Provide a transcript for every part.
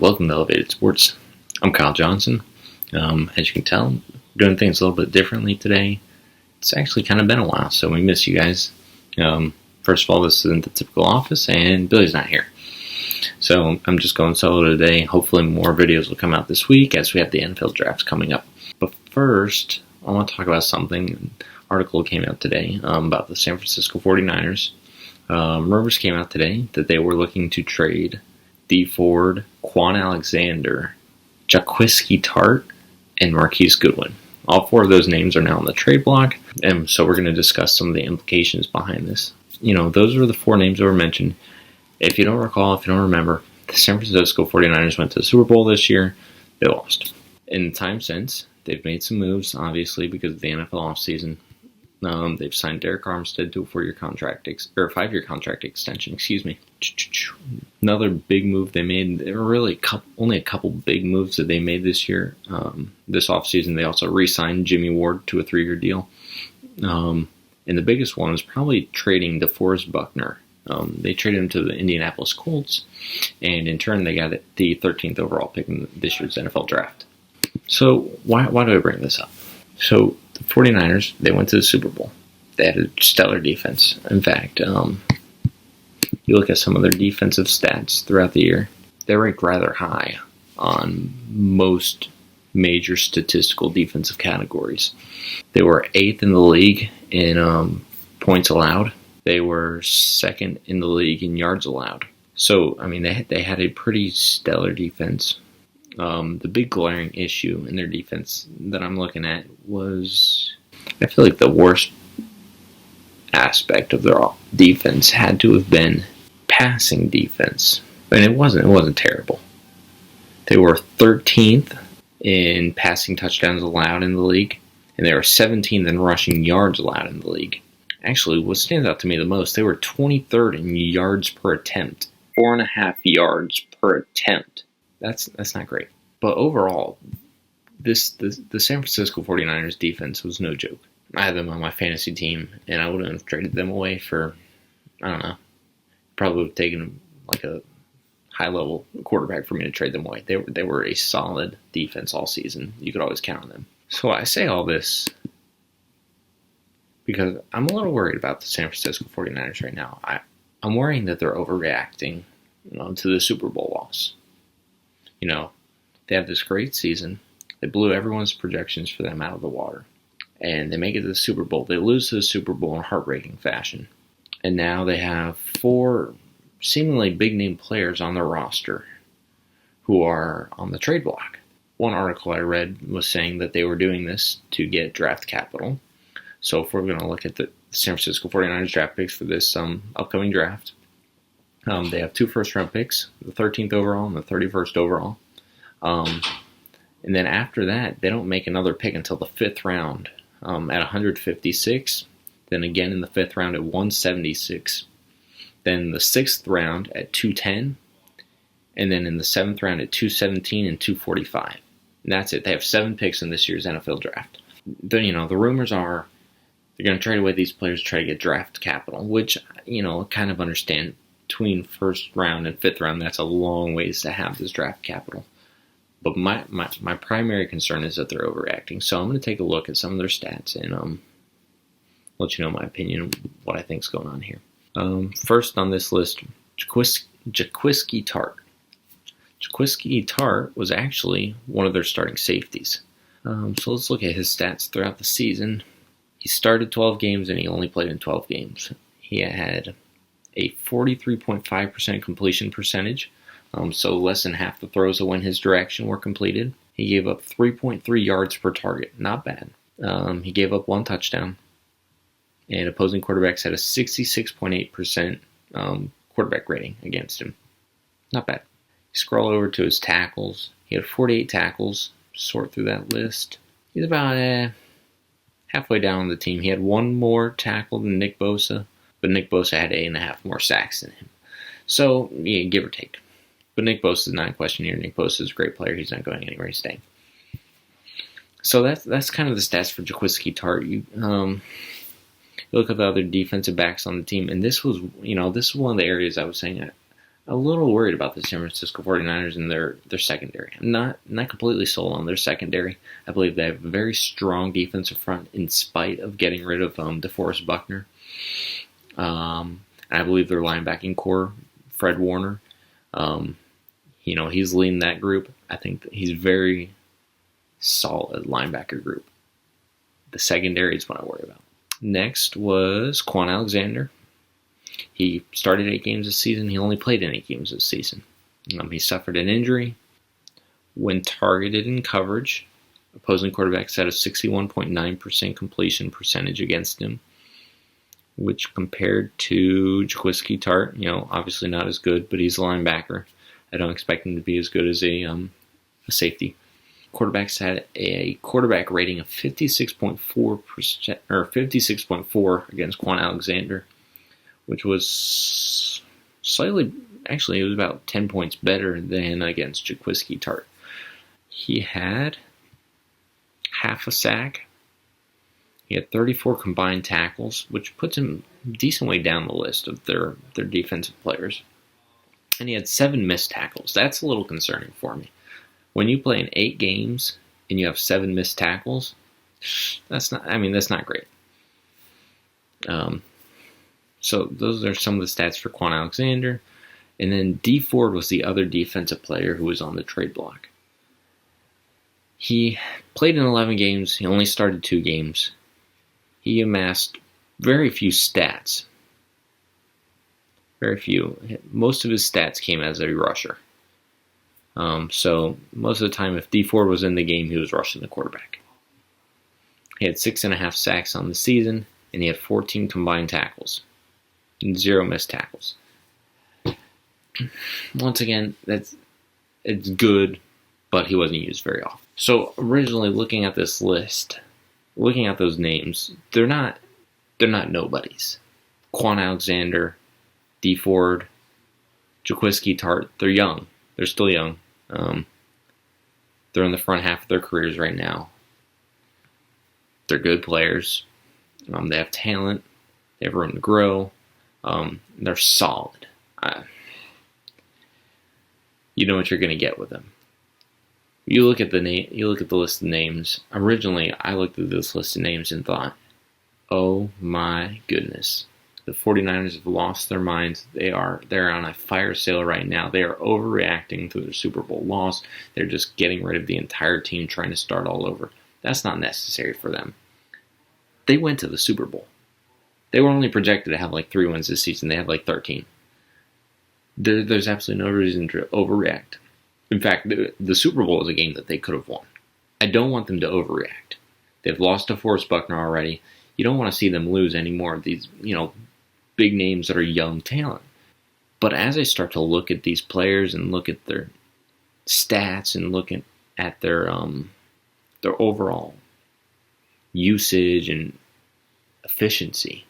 Welcome to Elevated Sports. I'm Kyle Johnson. As you can tell, we're doing things a little bit differently today. It's actually kind of been a while, so we miss you guys. First of all, this isn't the typical office, and Billy's not here. So I'm just going solo today. Hopefully more videos will come out this week as we have the NFL drafts coming up. But first, I want to talk about something. An article came out today about the San Francisco 49ers. Rumors came out today that they were looking to trade Dee Ford, Quan Alexander, Jaquiski Tartt, and Marquise Goodwin. All four of those names are now on the trade block, and so we're going to discuss some of the implications behind this. Those are the four names that were mentioned. If you don't recall, if you don't remember, the San Francisco 49ers went to the Super Bowl this year. They lost. In the time since, they've made some moves, obviously, because of the NFL offseason. They've signed Derek Armstead to a 5-year contract extension. Another big move they made. There were really only a couple big moves that they made this year. This offseason, they also re-signed Jimmy Ward to a 3-year deal. And the biggest one was probably trading DeForest Buckner. They traded him to the Indianapolis Colts, and in turn, they got the 13th overall pick in this year's NFL draft. So why do I bring this up? So the 49ers, they went to the Super Bowl. They had a stellar defense. In fact, you look at some of their defensive stats throughout the year, they ranked rather high on most major statistical defensive categories. They were 8th in the league in points allowed. They were 2nd in the league in yards allowed. So, they had a pretty stellar defense. The big glaring issue in their defense that I'm looking at was, I feel like the worst aspect of their defense had to have been passing defense. It wasn't terrible. They were 13th in passing touchdowns allowed in the league, and they were 17th in rushing yards allowed in the league. Actually, what stands out to me the most, they were 23rd in yards per attempt. 4.5 yards per attempt. That's not great. But overall, the San Francisco 49ers defense was no joke. I had them on my fantasy team, and I wouldn't have traded them away for, I don't know, probably would have taken like a high-level quarterback for me to trade them away. They were a solid defense all season. You could always count on them. So I say all this because I'm a little worried about the San Francisco 49ers right now. I'm worrying that they're overreacting to the Super Bowl loss. They have this great season. They blew everyone's projections for them out of the water. And they make it to the Super Bowl. They lose to the Super Bowl in heartbreaking fashion. And now they have 4 seemingly big-name players on their roster who are on the trade block. One article I read was saying that they were doing this to get draft capital. So if we're going to look at the San Francisco 49ers draft picks for this upcoming draft, they have 2 first-round picks, the 13th overall and the 31st overall. And then after that, they don't make another pick until the 5th round at 156. Then again in the 5th round at 176. Then the 6th round at 210. And then in the 7th round at 217 and 245. And that's it. They have 7 picks in this year's NFL draft. The rumors are they're going to trade away these players to try to get draft capital, which, kind of understand. Between 1st round and 5th round, that's a long ways to have this draft capital. But my primary concern is that they're overreacting. So I'm going to take a look at some of their stats and let you know my opinion of what I think is going on here. First on this list, Jaquiski Tartt. Jaquiski Tartt was actually one of their starting safeties. So let's look at his stats throughout the season. He started 12 games and he only played in 12 games. He had a 43.5% completion percentage, so less than half the throws that went his direction were completed. He gave up 3.3 yards per target, not bad. He gave up 1 touchdown, and opposing quarterbacks had a 66.8% quarterback rating against him. Not bad. You scroll over to his tackles. He had 48 tackles. Sort through that list. He's about halfway down the team. He had 1 more tackle than Nick Bosa, but Nick Bosa had 8.5 more sacks than him. So, yeah, give or take. But Nick Bosa is not in question here. Nick Bosa is a great player. He's not going anywhere. He's staying. So that's kind of the stats for Jaquiski Tartt. You look at the other defensive backs on the team, and this was one of the areas I was saying a little worried about the San Francisco 49ers and their secondary. I'm not completely sold on their secondary. I believe they have a very strong defensive front in spite of getting rid of DeForest Buckner. I believe their linebacking core, Fred Warner, he's leading that group. I think that he's very solid linebacker group. The secondary is what I worry about. Next was Quan Alexander. He started 8 games this season. He only played in 8 games this season. He suffered an injury. When targeted in coverage, opposing quarterbacks had a 61.9% completion percentage against him, which compared to Jaquiski Tart, obviously not as good, but he's a linebacker. I don't expect him to be as good as a safety. Quarterbacks had a quarterback rating of 56.4% or 56.4 against Quan Alexander, which was slightly, actually, it was about 10 points better than against Jaquiski Tart. He had half a sack. He had 34 combined tackles, which puts him a decent way down the list of their defensive players. And he had 7 missed tackles. That's a little concerning for me. When you play in 8 games and you have 7 missed tackles, that's not great. So those are some of the stats for Quan Alexander. And then D Ford was the other defensive player who was on the trade block. He played in 11 games. He only started 2 games. He amassed very few stats. Very few. Most of his stats came as a rusher. So most of the time, if D Ford was in the game, he was rushing the quarterback. He had 6.5 sacks on the season, and he had 14 combined tackles. 0 missed tackles. Once again, it's good, but he wasn't used very often. So originally, looking at this list, looking at those names, they're not nobodies. Quan Alexander, D Ford, Jaquiski Tart, they're young. They're still young. They're in the front half of their careers right now. They're good players. They have talent. They have room to grow. They're solid. You know what you're going to get with them. You look at the list of names. Originally, I looked at this list of names and thought, oh my goodness. The 49ers have lost their minds. They're on a fire sale right now. They are overreacting to their Super Bowl loss. They're just getting rid of the entire team, trying to start all over. That's not necessary for them. They went to the Super Bowl. They were only projected to have like 3 wins this season. They had like 13. There's absolutely no reason to overreact. In fact, the Super Bowl is a game that they could have won. I don't want them to overreact. They've lost to DeForest Buckner already. You don't want to see them lose any more of these, big names that are young talent. But as I start to look at these players and look at their stats and look at their overall usage and efficiency,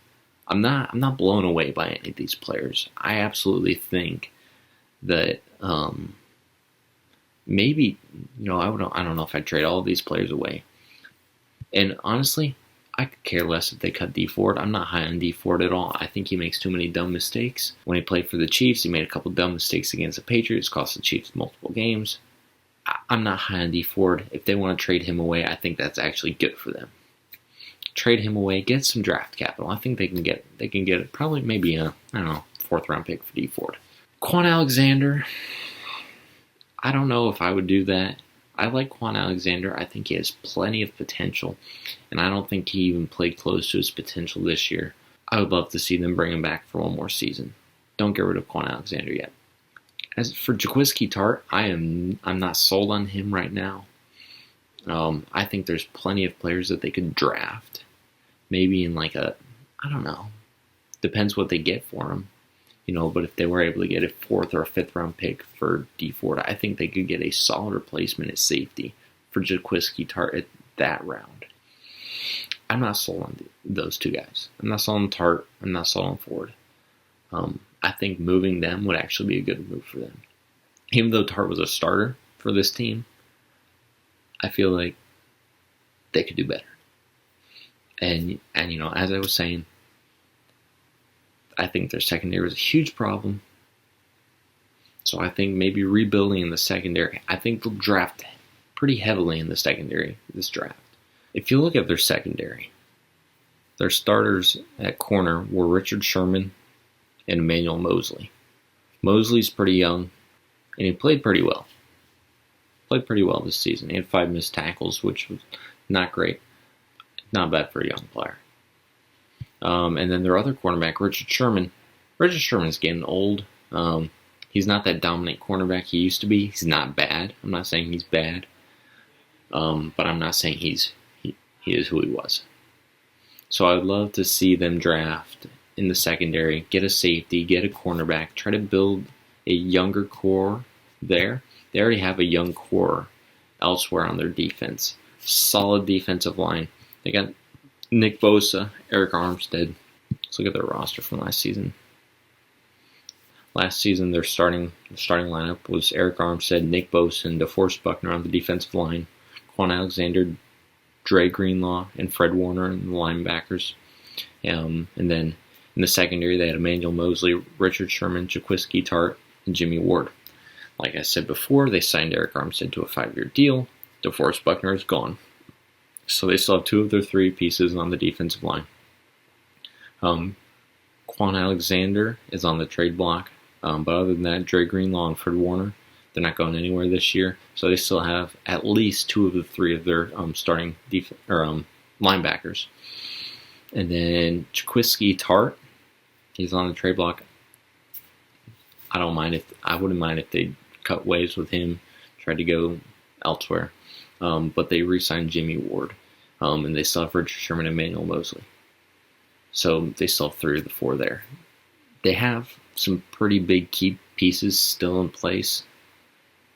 I'm not blown away by any of these players. I absolutely think that maybe I don't know if I'd trade all of these players away. And honestly, I could care less if they cut D Ford. I'm not high on D Ford at all. I think he makes too many dumb mistakes. When he played for the Chiefs, he made a couple dumb mistakes against the Patriots, cost the Chiefs multiple games. I'm not high on D Ford. If they want to trade him away, I think that's actually good for them. Trade him away, get some draft capital. I think they can get probably maybe a 4th round pick for D Ford. Quan Alexander, I don't know if I would do that. I like Quan Alexander. I think he has plenty of potential, and I don't think he even played close to his potential this year. I would love to see them bring him back for one more season. Don't get rid of Quan Alexander yet. As for Jaquiski Tart, I'm not sold on him right now. I think there's plenty of players that they could draft. Maybe in depends what they get for him. But if they were able to get a 4th or a 5th round pick for D Ford, I think they could get a solid replacement at safety for Jaquiski Tart at that round. I'm not sold on those 2 guys. I'm not sold on Tart. I'm not sold on Ford. I think moving them would actually be a good move for them. Even though Tart was a starter for this team, I feel like they could do better. And as I was saying, I think their secondary was a huge problem. So I think maybe rebuilding in the secondary. I think they'll draft pretty heavily in the secondary this draft. If you look at their secondary, their starters at corner were Richard Sherman and Emmanuel Mosley. Mosley's pretty young, and he played pretty well. Played pretty well this season. He had 5 missed tackles, which was not great. Not bad for a young player. And then their other cornerback, Richard Sherman. Richard Sherman's getting old. He's not that dominant cornerback he used to be. He's not bad. I'm not saying he's bad. But I'm not saying he is who he was. So I'd love to see them draft in the secondary, get a safety, get a cornerback, try to build a younger core there. They already have a young core elsewhere on their defense. Solid defensive line. They got Nick Bosa, Eric Armstead. Let's look at their roster from last season. Last season, their starting lineup was Eric Armstead, Nick Bosa, and DeForest Buckner on the defensive line, Quan Alexander, Dre Greenlaw, and Fred Warner in the linebackers. And then in the secondary, they had Emmanuel Mosley, Richard Sherman, Jaquiski Tart, and Jimmy Ward. Like I said before, they signed Eric Armstead to a 5-year deal. DeForest Buckner is gone. So they still have 2 of their 3 pieces on the defensive line. Quan Alexander is on the trade block. But other than that, Dre Greenlaw and Fred Warner, they're not going anywhere this year. So they still have at least 2 of the 3 of their starting linebackers. And then Jaquiski Tart, he's on the trade block. I wouldn't mind if they cut ways with him, tried to go elsewhere. But they re-signed Jimmy Ward. And they still have Richard Sherman and Emmanuel Mosley. So they still have 3 of the 4 there. They have some pretty big key pieces still in place.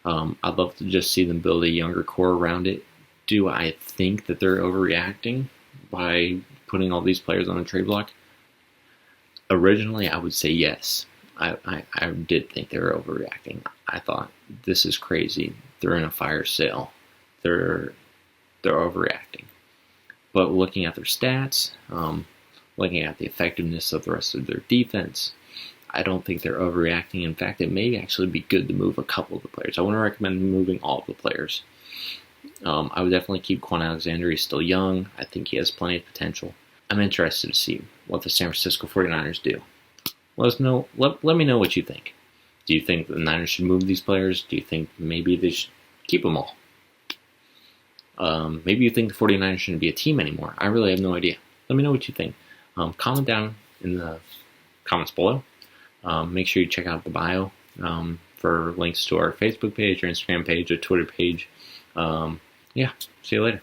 I'd love to just see them build a younger core around it. Do I think that they're overreacting by putting all these players on a trade block? Originally, I would say yes. I did think they were overreacting. I thought, this is crazy. They're in a fire sale. They're overreacting. But looking at their stats, looking at the effectiveness of the rest of their defense, I don't think they're overreacting. In fact, it may actually be good to move a couple of the players. I wouldn't recommend moving all of the players. I would definitely keep Quan Alexander. He's still young. I think he has plenty of potential. I'm interested to see what the San Francisco 49ers do. Let me know what you think. Do you think the Niners should move these players? Do you think maybe they should keep them all? Maybe you think the 49ers shouldn't be a team anymore. I really have no idea. Let me know what you think. Comment down in the comments below. Make sure you check out the bio for links to our Facebook page, our Instagram page, our Twitter page. Yeah, see you later.